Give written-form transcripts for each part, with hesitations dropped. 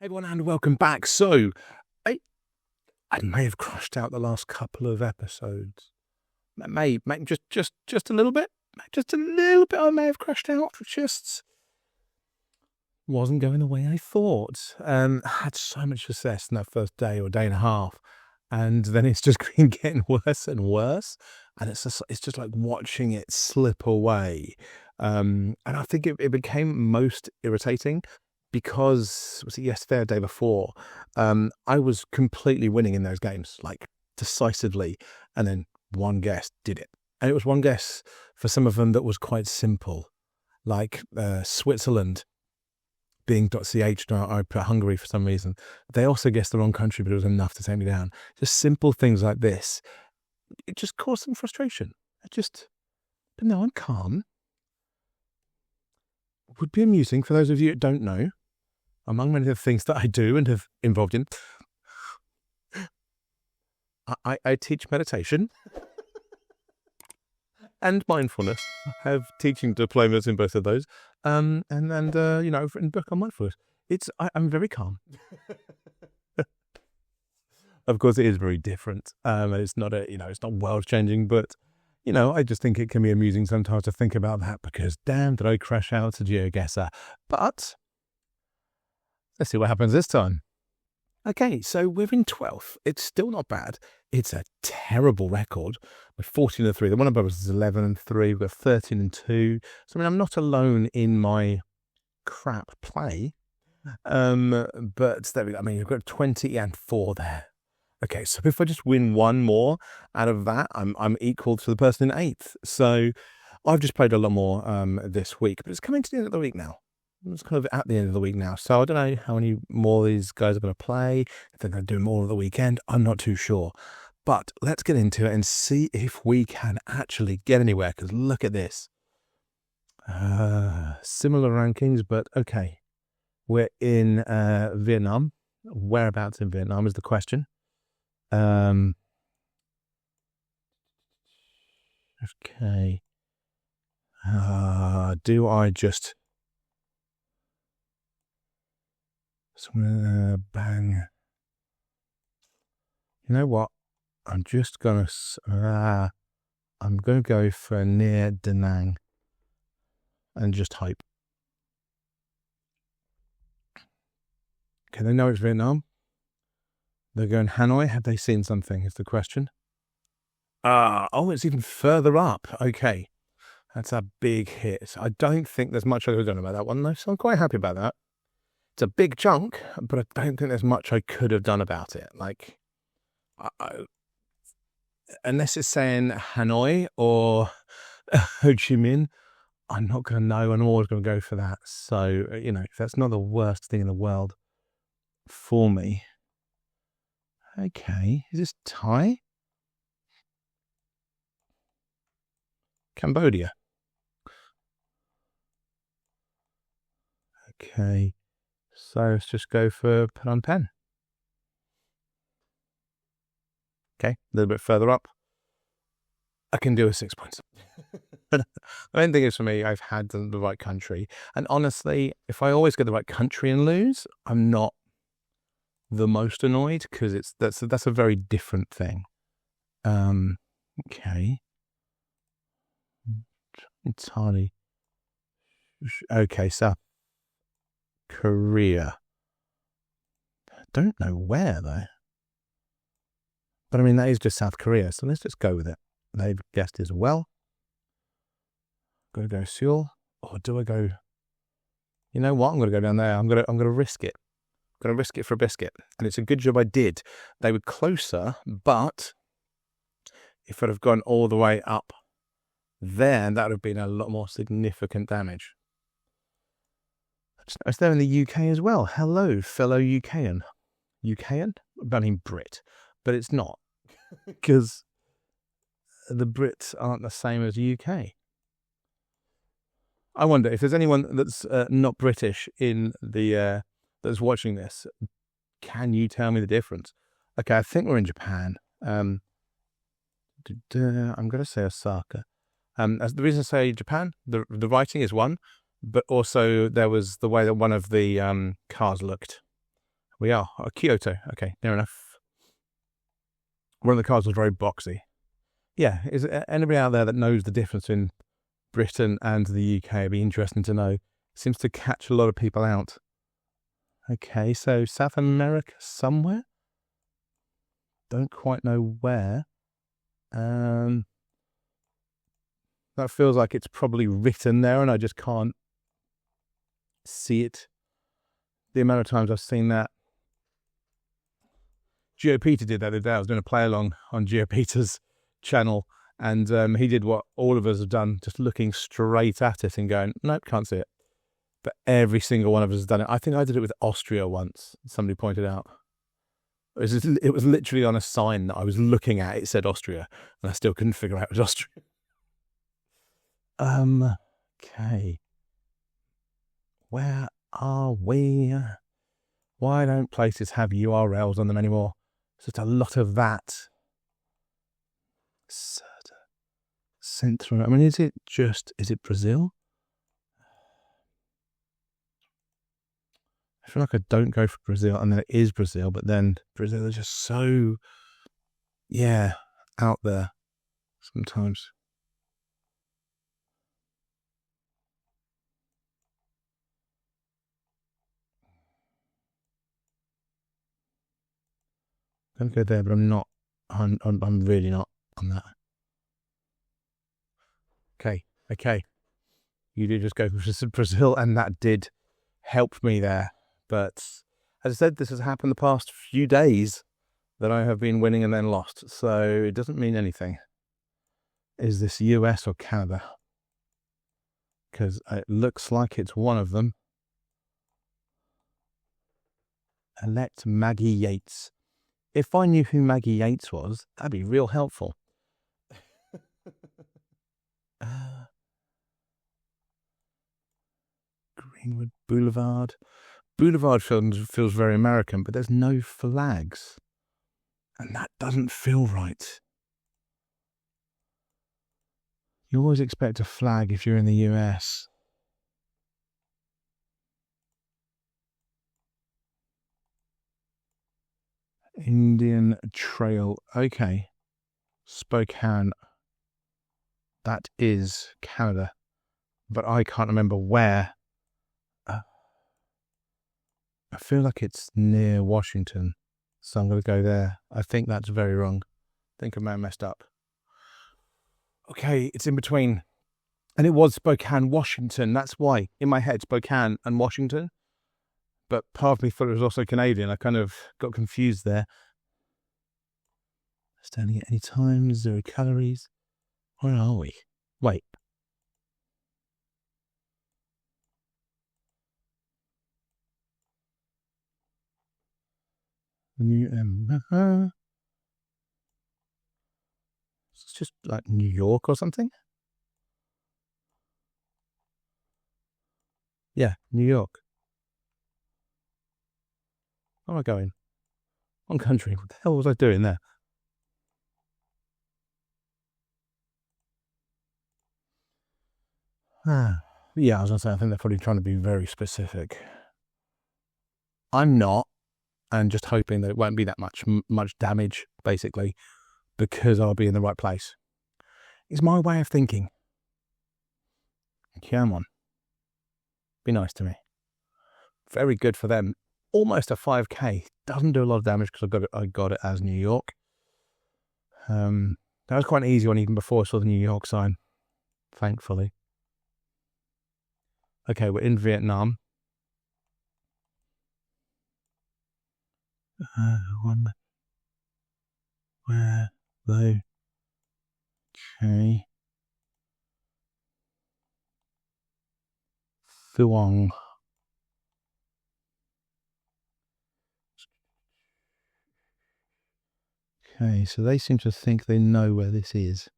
Hey everyone, and welcome back. So, I, I may have crushed out the last couple of episodes. May just a little bit. Just a little bit. I may have crushed out. Just wasn't going the way I thought. I had so much success in that first day or day and a half, and then it's just been getting worse and worse. And it's just like watching it slip away. And I think it became most irritating because, was it yesterday or the day before, I was completely winning in those games, like decisively, and then one guess did it. And it was one guess for some of them that was quite simple, like Switzerland being .ch, I put Hungary for some reason. They also guessed the wrong country, but it was enough to take me down. Just simple things like this. It just caused some frustration. But no, I'm calm. Would be amusing for those of you that don't know. Among many of the things that I do and have involved in, I teach meditation and mindfulness. I have teaching diplomas in both of those, and I've written a book on mindfulness. I'm very calm. Of course, it is very different, and it's not it's not world changing, but I just think it can be amusing sometimes to think about that because damn, did I crash out to Geoguessr. But let's see what happens this time. Okay, so we're in 12th. It's still not bad. It's a terrible record with 14 and 3. The one above us is 11 and 3. We've got 13 and 2. So, I'm not alone in my crap play. But there we go. We've got 20 and 4 there. Okay, so if I just win one more out of that, I'm equal to the person in 8th. So, I've just played a lot more this week, but it's coming to the end of the week now. It's kind of at the end of the week now. So I don't know how many more these guys are going to play. If they're going to do more of the weekend, I'm not too sure. But let's get into it and see if we can actually get anywhere. Because look at this. Similar rankings, but okay. We're in Vietnam. Whereabouts in Vietnam is the question. Okay. Do I just... bang. You know what? I'm just going to go for near Da Nang and just hope. Okay, they know it's Vietnam. They're going Hanoi. Have they seen something is the question. It's even further up. Okay. That's a big hit. I don't think there's much I could have done about that one though, so I'm quite happy about that. It's a big chunk, but I don't think there's much I could have done about it. Like, unless it's saying Hanoi or Ho Chi Minh, I'm not going to know, and I'm always going to go for that. So, that's not the worst thing in the world for me. Okay, is this Thai? Cambodia. Okay. So let's just go for Phnom Penh. Okay, a little bit further up. I can do a 6 points. I don't think it's for me. I've had the right country. And honestly, if I always get the right country and lose, I'm not the most annoyed because that's a very different thing. Okay. Entirely. Okay, South Korea. Don't know where though. But that is just South Korea, so let's just go with it. They've guessed as well. Go Seoul, or do I go? You know what? I'm going to go down there. I'm going to risk it. I'm going to risk it for a biscuit, and it's a good job I did. They were closer, but if I'd have gone all the way up there, that would have been a lot more significant damage. It's there in the UK as well. Hello, fellow UKan. UKan? Brit. But it's not. Because the Brits aren't the same as UK. I wonder if there's anyone that's not British in the that's watching this. Can you tell me the difference? Okay, I think we're in Japan. I'm going to say Osaka. As the reason I say Japan, the writing is one, but also there was the way that one of the cars looked. We are. Kyoto. Okay, near enough. One of the cars was very boxy. Yeah, is anybody out there that knows the difference in Britain and the UK? It'd be interesting to know. Seems to catch a lot of people out. Okay, so South America somewhere? Don't quite know where. That feels like it's probably written there and I just can't see it. The amount of times I've seen that. GeoPeter did that the other day. I was doing a play along on GeoPeter's channel, and he did what all of us have done, just looking straight at it and going, nope, can't see it. But every single one of us has done it. I think I did it with Austria once, somebody pointed out. It was literally on a sign that I was looking at. It said Austria, and I still couldn't figure out it was Austria. Okay. Where are we? Why don't places have URLs on them anymore? It's just a lot of that. Central. I mean, is it Brazil? I feel like I don't go for Brazil, and then it is Brazil, but then Brazil is just so, out there sometimes. I'm going to go there, but I'm not. I'm really not on that. Okay. You did just go for Brazil, and that did help me there. But as I said, this has happened the past few days that I have been winning and then lost. So it doesn't mean anything. Is this US or Canada? Because it looks like it's one of them. Elect Maggie Yates. If I knew who Maggie Yates was, that'd be real helpful. Greenwood Boulevard. Boulevard feels very American, but there's no flags. And that doesn't feel right. You always expect a flag if you're in the US. Indian Trail. Okay. Spokane. That is Canada. But I can't remember where. I feel like it's near Washington. So I'm going to go there. I think that's very wrong. I think I may have messed up. Okay, it's in between. And it was Spokane, Washington. That's why. In my head, Spokane and Washington. But part of me thought it was also Canadian. I kind of got confused there. Standing at any time, 0 calories. Where are we? Wait. It's just like New York or something. Yeah, New York. Where am I going? On country. What the hell was I doing there? Yeah, I was going to say, I think they're probably trying to be very specific. I'm not, and just hoping that it won't be that much damage, basically, because I'll be in the right place. It's my way of thinking. Come on. Be nice to me. Very good for them. Almost a 5k. Doesn't do a lot of damage because I got it as New York. That was quite an easy one even before I saw the New York sign. Thankfully. Okay, we're in Vietnam. Where though? Okay. Thuong. Okay, so they seem to think they know where this is.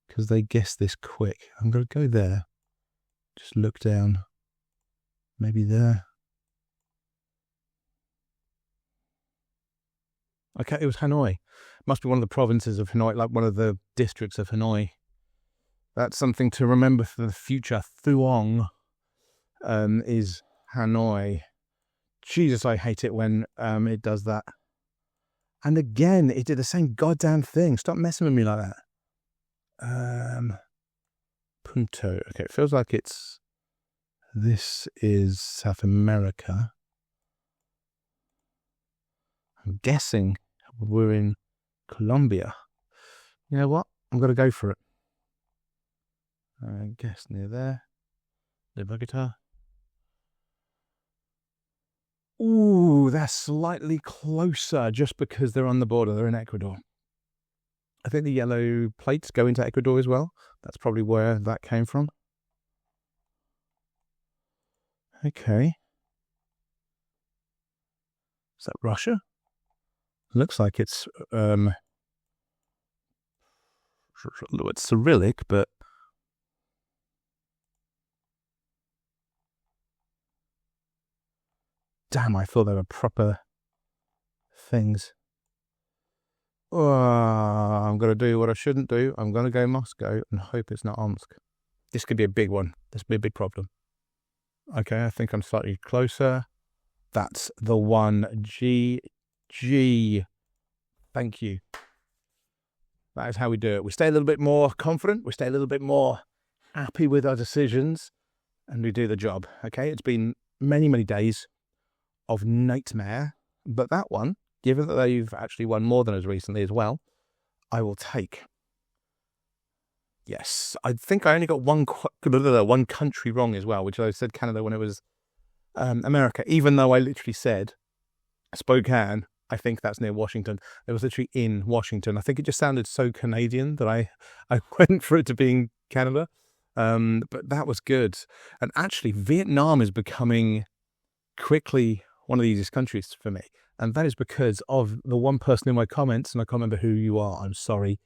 Because they guess this quick. I'm going to go there. Just look down. Maybe there. Okay, it was Hanoi. Must be one of the provinces of Hanoi, like one of the districts of Hanoi. That's something to remember for the future. Thuong is Hanoi. Jesus, I hate it when it does that. And again, it did the same goddamn thing. Stop messing with me like that. Punto. Okay, it feels like this is South America. I'm guessing we're in Colombia. You know what? I'm going to go for it. I guess near there. The Bogota. Ooh, they're slightly closer just because they're on the border. They're in Ecuador. I think the yellow plates go into Ecuador as well. That's probably where that came from. Okay. Is that Russia? Looks like it's Cyrillic, but damn, I thought they were proper things. Oh, I'm going to do what I shouldn't do. I'm going to go Moscow and hope it's not Omsk. This could be a big one. This could be a big problem. Okay, I think I'm slightly closer. That's the one. G. Thank you. That is how we do it. We stay a little bit more confident. We stay a little bit more happy with our decisions. And we do the job. Okay, it's been many, many days of nightmare. But that one, given that they've actually won more than us recently as well, I will take. Yes, I think I only got one country wrong as well, which I said Canada when it was America, even though I literally said Spokane. I think that's near Washington. It was literally in Washington. I think it just sounded so Canadian that I went for it to being Canada. But that was good. And actually, Vietnam is becoming quickly one of the easiest countries for me. And that is because of the one person in my comments, and I can't remember who you are, I'm sorry.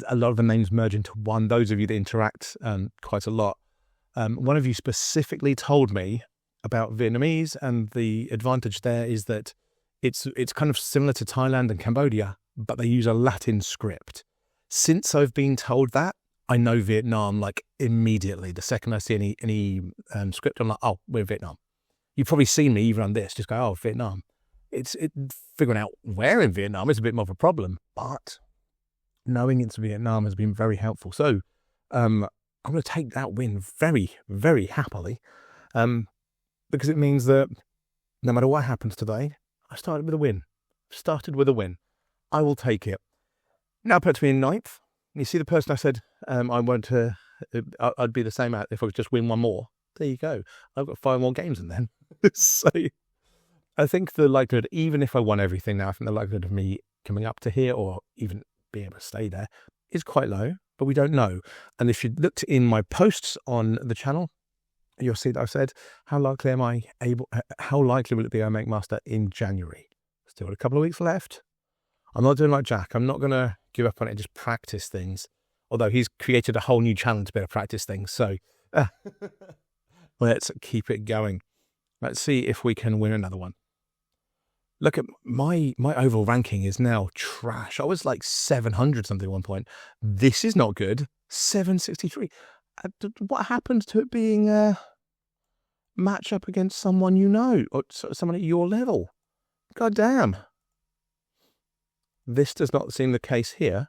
A lot of the names merge into one. Those of you that interact quite a lot. One of you specifically told me about Vietnamese, and the advantage there is that it's kind of similar to Thailand and Cambodia, but they use a Latin script. Since I've been told that, I know Vietnam like immediately. The second I see any script, I'm like, oh, we're in Vietnam. You've probably seen me even on this, just go, oh, Vietnam. Figuring out where in Vietnam is a bit more of a problem, but knowing it's Vietnam has been very helpful. So I'm going to take that win very, very happily, because it means that no matter what happens today, I started with a win. I will take it. Now puts me in 9th. You see the person I said I'd be the same at if I could just win one more. There you go. I've got 5 more games in then. So I think the likelihood, even if I won everything now, I think the likelihood of me coming up to here or even being able to stay there is quite low, but we don't know. And if you looked in my posts on the channel, you'll see that I've said, how likely will it be I make Master in January? Still a couple of weeks left. I'm not doing like Jack. I'm not going to give up on it and just practice things. Although he's created a whole new channel to be able to practice things. So let's keep it going. Let's see if we can win another one. Look at my overall ranking is now trash. I was like 700 something at one point. This is not good. 763. What happened to it being a match up against someone you know, or someone at your level? God damn. This does not seem the case here.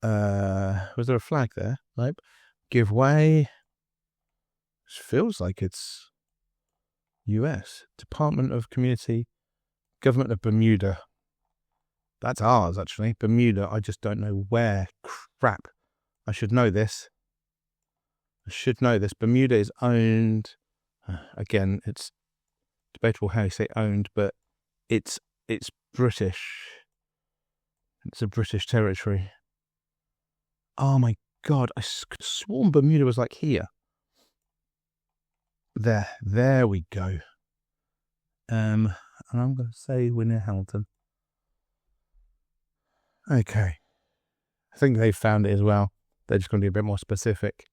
Was there a flag there? Nope. Give way. This feels like it's US. Department of Community, Government of Bermuda. That's ours, actually. Bermuda, I just don't know where. Crap. I should know this. Bermuda is owned. Again, it's debatable how you say owned, but it's British. It's a British territory. Oh my God, I sworn Bermuda was like here. There we go. And I'm going to say we're near Hamilton. Okay. I think they found it as well. They're just going to be a bit more specific.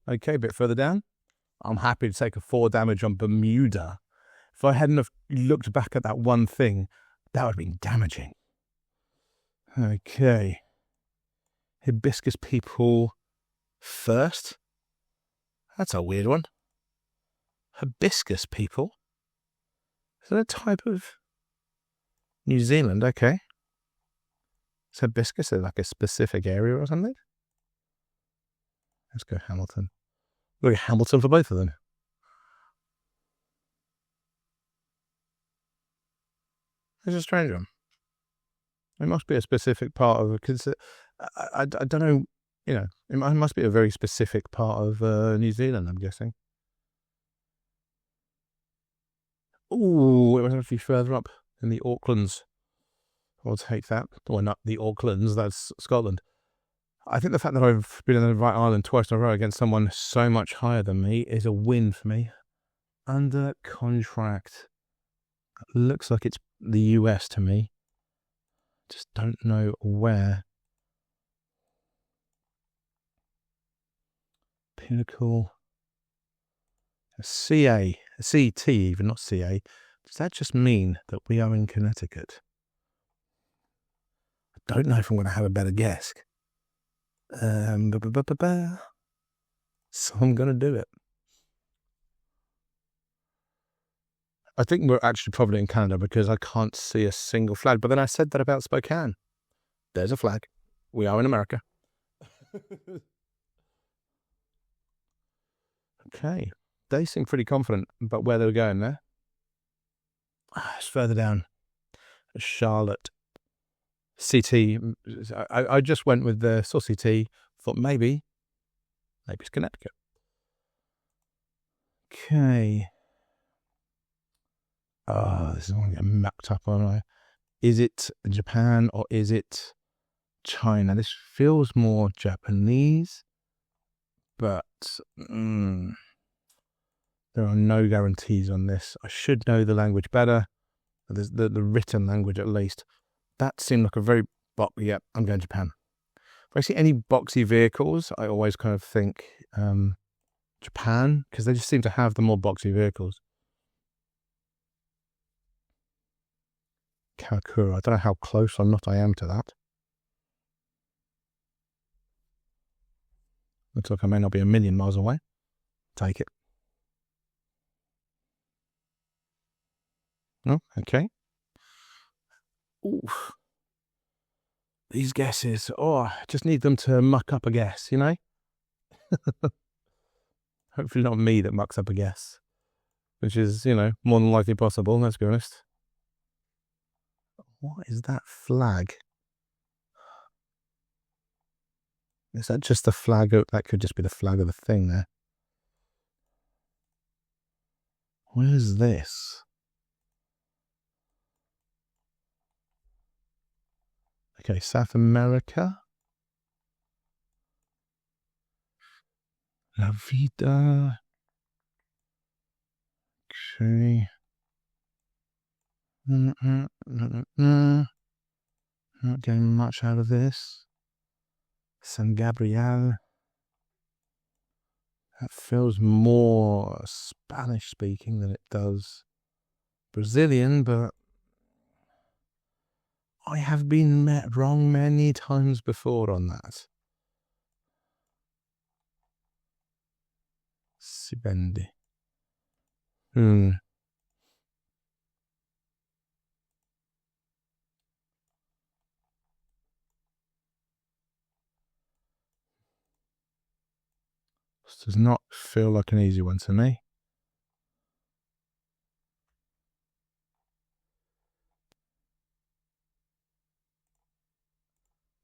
Okay, a bit further down. I'm happy to take a 4 damage on Bermuda. If I hadn't have looked back at that one thing, that would have been damaging. Okay. Hibiscus people First? That's a weird one. Hibiscus people? Is that a type of New Zealand? Okay. Is hibiscus like a specific area or something? Let's go Hamilton. We'll go Hamilton for both of them. It's a strange one. It must be a specific part of it, because I don't know, you know, it must be a very specific part of New Zealand, I'm guessing. Ooh, it was actually further up in the Aucklands. I'll take that. Well, not the Aucklands, that's Scotland. I think the fact that I've been in the right island twice in a row against someone so much higher than me is a win for me. Under contract. Looks like it's the US to me. Just don't know where. Pinnacle. CA. CT even, not CA. Does that just mean that we are in Connecticut? I don't know if I'm going to have a better guess. So I'm going to do it. I think we're actually probably in Canada because I can't see a single flag. But then I said that about Spokane. There's a flag. We are in America. Okay. They seem pretty confident about where they were going there. It's further down. Charlotte. CT. I just went with the saw CT. Thought maybe it's Connecticut. Okay. Oh, this is going to get mucked up on. Is it Japan or is it China? This feels more Japanese, but there are no guarantees on this. I should know the language better, the written language at least. That seemed like a very yeah, I'm going Japan. If I see any boxy vehicles, I always kind of think Japan, because they just seem to have the more boxy vehicles. Kamakura. I don't know how close or not I am to that. Looks like I may not be a million miles away. Take it. Oh, okay. Oof. These guesses. Oh, I just need them to muck up a guess, you know? Hopefully not me that mucks up a guess. Which is, you know, more than likely possible, let's be honest. What is that flag? Is that just the flag? That could just be the flag of the thing there. What is this? Okay, South America. La Vida. Okay. Not getting much out of this. San Gabriel. That feels more Spanish speaking than it does Brazilian, but I have been wrong many times before on that. Sibendi. This does not feel like an easy one to me.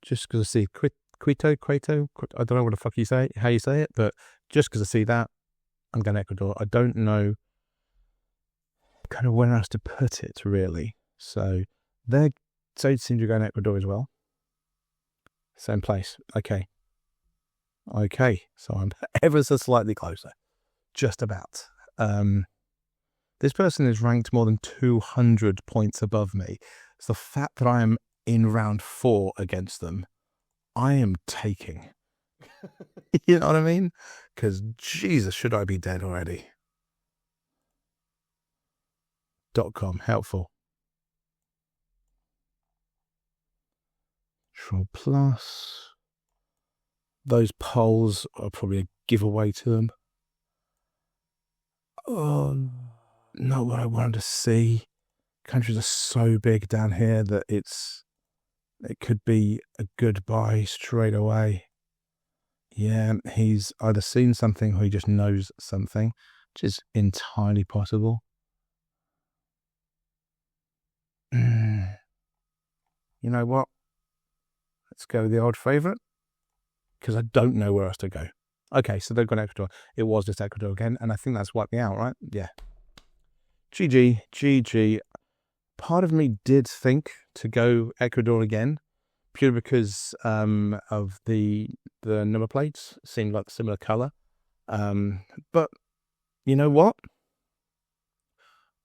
Just because I see Quito, I don't know what the fuck how you say it, but just because I see that, I'm going to Ecuador. I don't know kind of where else to put it, really. So they seem to go in Ecuador as well. Same place. Okay. So I'm ever so slightly closer. Just about. This person is ranked more than 200 points above me. So the fact that I am in round 4 against them, I am taking. You know what I mean? Because Jesus, should I be dead already? .com, helpful. Control plus. those polls are probably a giveaway to them. Oh, not what I wanted to see. Countries are so big down here that it could be a goodbye straight away. Yeah, he's either seen something or he just knows something, which is entirely possible. You know what? Let's go with the old favourite, because I don't know where else to go. Okay, so they've gone Ecuador. It was just Ecuador again, and I think that's wiped me out, right? Yeah. GG. Part of me did think to go Ecuador again, purely because of the number plates seemed like a similar colour. But you know what?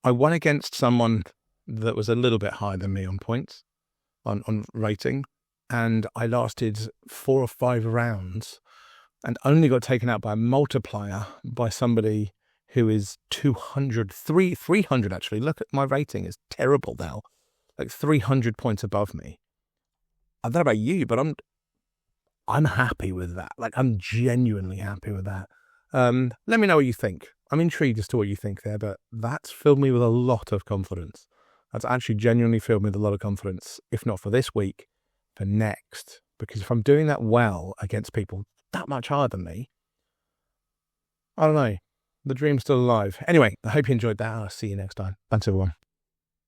I won against someone that was a little bit higher than me on points, on rating, and I lasted 4 or 5 rounds and only got taken out by a multiplier by somebody who is 300 actually. Look at my rating, it's terrible now. Like 300 points above me. I don't know about you, but I'm happy with that. Like, I'm genuinely happy with that. Let me know what you think. I'm intrigued as to what you think there, but that's filled me with a lot of confidence. That's actually genuinely filled me with a lot of confidence, if not for this week, for next. Because if I'm doing that well against people that much higher than me, I don't know. The dream's still alive. Anyway, I hope you enjoyed that. I'll see you next time. Thanks, everyone.